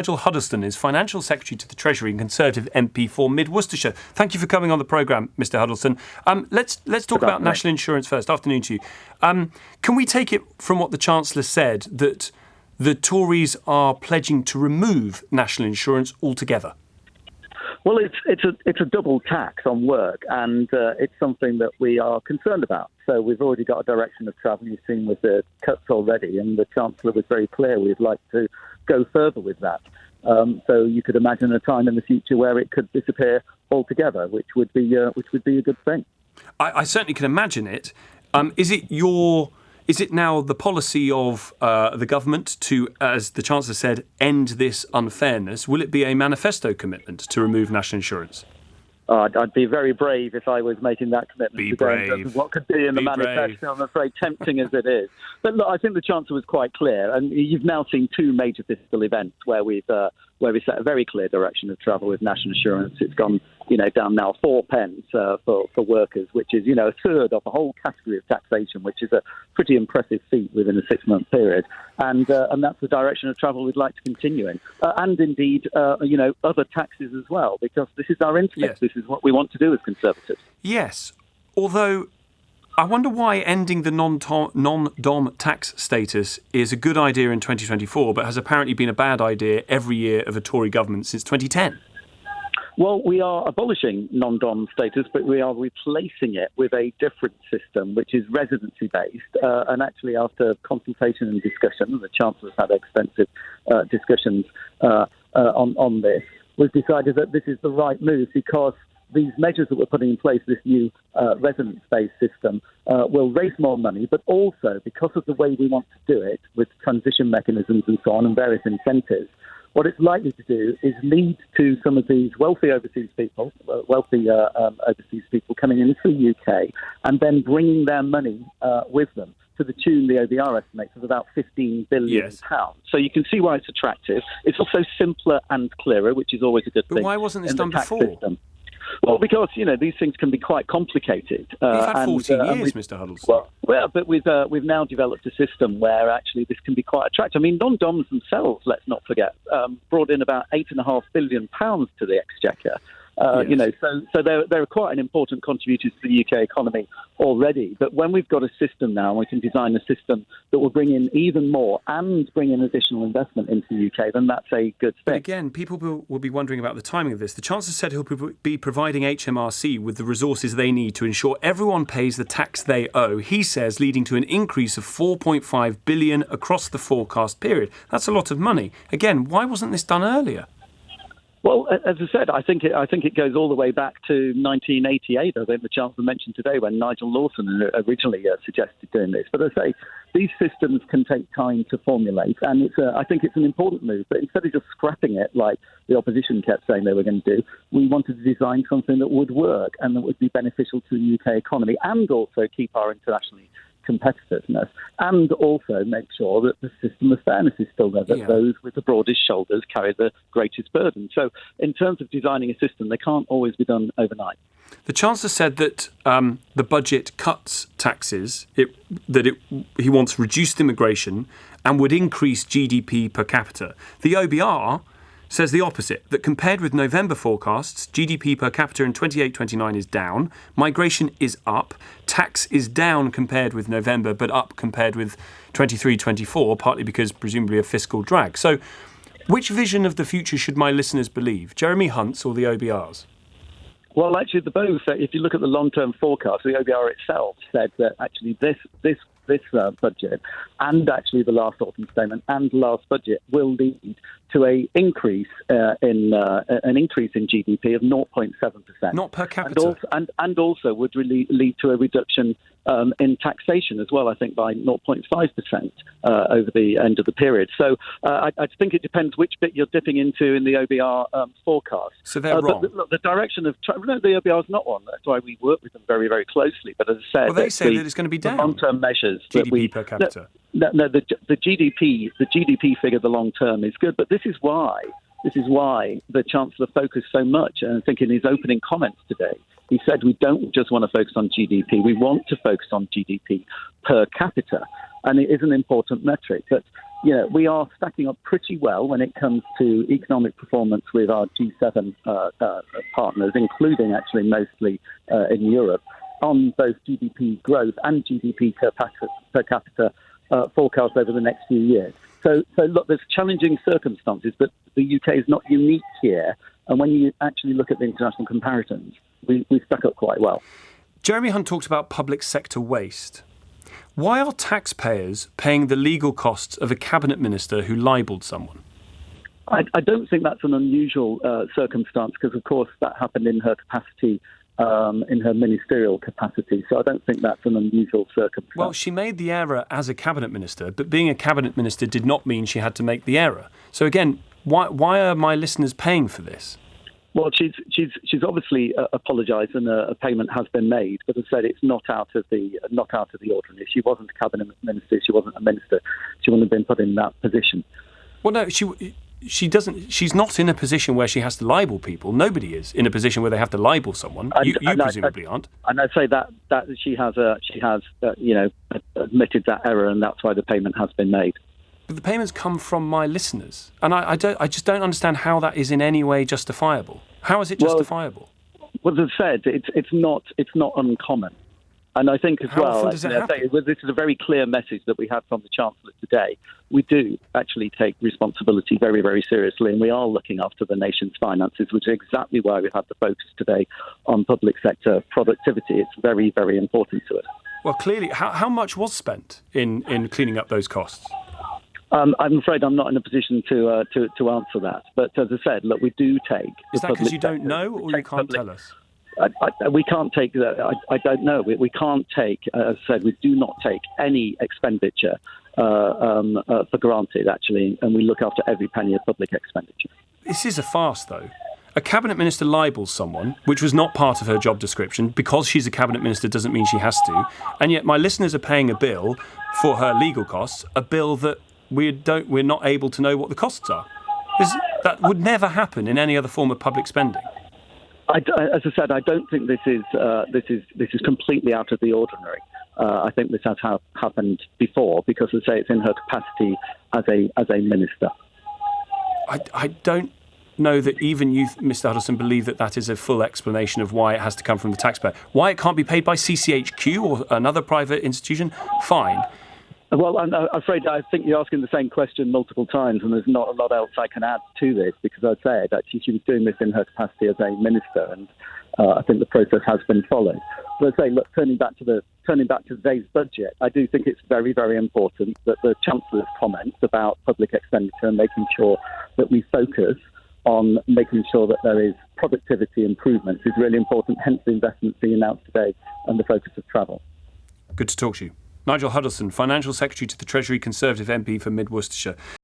Nigel Huddleston is Financial Secretary to the Treasury and Conservative MP for Mid Worcestershire. Thank you for coming on the programme, Mr Huddleston. Let's talk about national insurance first. Afternoon to you. Can we take it from what the Chancellor said that the Tories are pledging to remove national insurance altogether? Well, it's a double tax on work, and it's something that we are concerned about. So we've already got a direction of travel you've seen with the cuts already, and the Chancellor was very clear we'd like to go further with that. So you could imagine a time in the future where it could disappear altogether, which would be a good thing. I certainly can imagine it. Is it now the policy of the government to, as the Chancellor said, end this unfairness? Will it be a manifesto commitment to remove national insurance? I'd be very brave if I was making that commitment. Be brave. In terms of what could be in the manifesto. Brave. I'm afraid, tempting as it is. But look, I think the Chancellor was quite clear, and you've now seen two major fiscal events where we set a very clear direction of travel with national insurance. It's gone, down now 4 pence for workers, which is, a third of a whole category of taxation, which is a pretty impressive feat within a 6-month period. And that's the direction of travel we'd like to continue in. And indeed, other taxes as well, because this is our interest. Yes. This is what we want to do as Conservatives. Yes, although I wonder why ending the non-dom tax status is a good idea in 2024, but has apparently been a bad idea every year of a Tory government since 2010. Well, we are abolishing non-dom status, but we are replacing it with a different system, which is residency-based. And actually, after consultation and discussion, the Chancellor's had extensive discussions on this, we've decided that this is the right move because these measures that we're putting in place, this new residence-based system, will raise more money, but also because of the way we want to do it, with transition mechanisms and so on and various incentives, what it's likely to do is lead to some of these wealthy overseas people coming into the UK and then bringing their money with them to the tune, the OBR estimates, of about £15 billion. Yes. So you can see why it's attractive. It's also simpler and clearer, which is always a good thing. But why wasn't this done before? System. Well, because, these things can be quite complicated. You've had 14 years, Mr Huddleston. Well, but we've now developed a system where actually this can be quite attractive. I mean, non-doms themselves, let's not forget, brought in about £8.5 billion to the Exchequer. Yes. So they're quite an important contributor to the UK economy already. But when we've got a system now, and we can design a system that will bring in even more and bring in additional investment into the UK, then that's a good thing. But again, people will be wondering about the timing of this. The Chancellor said he'll be providing HMRC with the resources they need to ensure everyone pays the tax they owe. He says leading to an increase of £4.5 billion across the forecast period. That's a lot of money. Again, why wasn't this done earlier? Well, as I said, I think it goes all the way back to 1988. I think the Chancellor mentioned today when Nigel Huddleston originally suggested doing this. But as I say, these systems can take time to formulate, and I think it's an important move. But instead of just scrapping it like the opposition kept saying they were going to do, we wanted to design something that would work and that would be beneficial to the UK economy and also keep our internationally competitiveness, and also make sure that the system of fairness is still there, that those with the broadest shoulders carry the greatest burden. So in terms of designing a system, they can't always be done overnight. The Chancellor said that the budget cuts taxes, he wants reduced immigration and would increase GDP per capita. The OBR says the opposite, that compared with November forecasts, GDP per capita in 28-29 is down, migration is up, tax is down compared with November, but up compared with 23-24, partly because presumably of fiscal drag. So which vision of the future should my listeners believe, Jeremy Hunt's or the OBR's? Well, actually, the both. If you look at the long-term forecast, the OBR itself said that actually this budget and actually the last autumn statement and last budget will lead to an increase in GDP of 0.7%. Not per capita. And also would really lead to a reduction in taxation as well, I think, by 0.5% over the end of the period. So I think it depends which bit you're dipping into in the OBR forecast. So they're wrong. But look, the direction of the OBR is not one. That's why we work with them very, very closely. But as I said, they say that it's going to be down. Long-term measures. GDP per capita. No, the GDP figure, the long term, is good. But this is why the Chancellor focused so much. And I think in his opening comments today, he said we don't just want to focus on GDP. We want to focus on GDP per capita. And it is an important metric. But we are stacking up pretty well when it comes to economic performance with our G7 partners, including actually mostly in Europe, on both GDP growth and GDP per capita forecast over the next few years. So look, there's challenging circumstances, but the UK is not unique here. And when you actually look at the international comparisons, we stuck up quite well. Jeremy Hunt talks about public sector waste. Why are taxpayers paying the legal costs of a cabinet minister who libelled someone? I don't think that's an unusual circumstance because, of course, that happened in her capacity, in her ministerial capacity. So I don't think that's an unusual circumstance. Well, she made the error as a cabinet minister, but being a cabinet minister did not mean she had to make the error. So again, why are my listeners paying for this? Well, she's obviously apologised and a payment has been made, but as I said, it's not out of the ordinary. She wasn't a cabinet minister. She wasn't a minister. She wouldn't have been put in that position. Well, no, she doesn't. She's not in a position where she has to libel people. Nobody is in a position where they have to libel someone. You presumably aren't. And I'd say that she has admitted that error, and that's why the payment has been made. But the payments come from my listeners, and I just don't understand how that is in any way justifiable. How is it justifiable? Well, as I said, it's not uncommon, and I think as how well. Often does it happen? This is a very clear message that we had from the Chancellor today. We do actually take responsibility very, very seriously, and we are looking after the nation's finances, which is exactly why we have the focus today on public sector productivity. It's very, very important to us. Well, clearly, how much was spent in cleaning up those costs? I'm afraid I'm not in a position to answer that. But as I said, look, we do take. Is that because you don't know, or you can't tell us? We can't take that. I don't know. We can't take. As I said, we do not take any expenditure for granted, actually, and we look after every penny of public expenditure. This is a farce, though. A cabinet minister libels someone, which was not part of her job description. Because she's a cabinet minister doesn't mean she has to. And yet my listeners are paying a bill for her legal costs, a bill that we're not able to know what the costs are. That would never happen in any other form of public spending. As I said, I don't think this is completely out of the ordinary. I think this has happened before because, as I say, it's in her capacity as a minister. I don't know that even you, Mr. Huddleston, believe that is a full explanation of why it has to come from the taxpayer. Why it can't be paid by CCHQ or another private institution, fine. Well, I'm afraid I think you're asking the same question multiple times, and there's not a lot else I can add to this because I'd say that she was doing this in her capacity as a minister, and I think the process has been followed. But I'd say, look, turning back to today's budget, I do think it's very, very important that the Chancellor's comments about public expenditure and making sure that we focus on making sure that there is productivity improvements is really important, hence the investments being announced today and the focus of travel. Good to talk to you. Nigel Huddleston, Financial Secretary to the Treasury Conservative MP for Mid Worcestershire.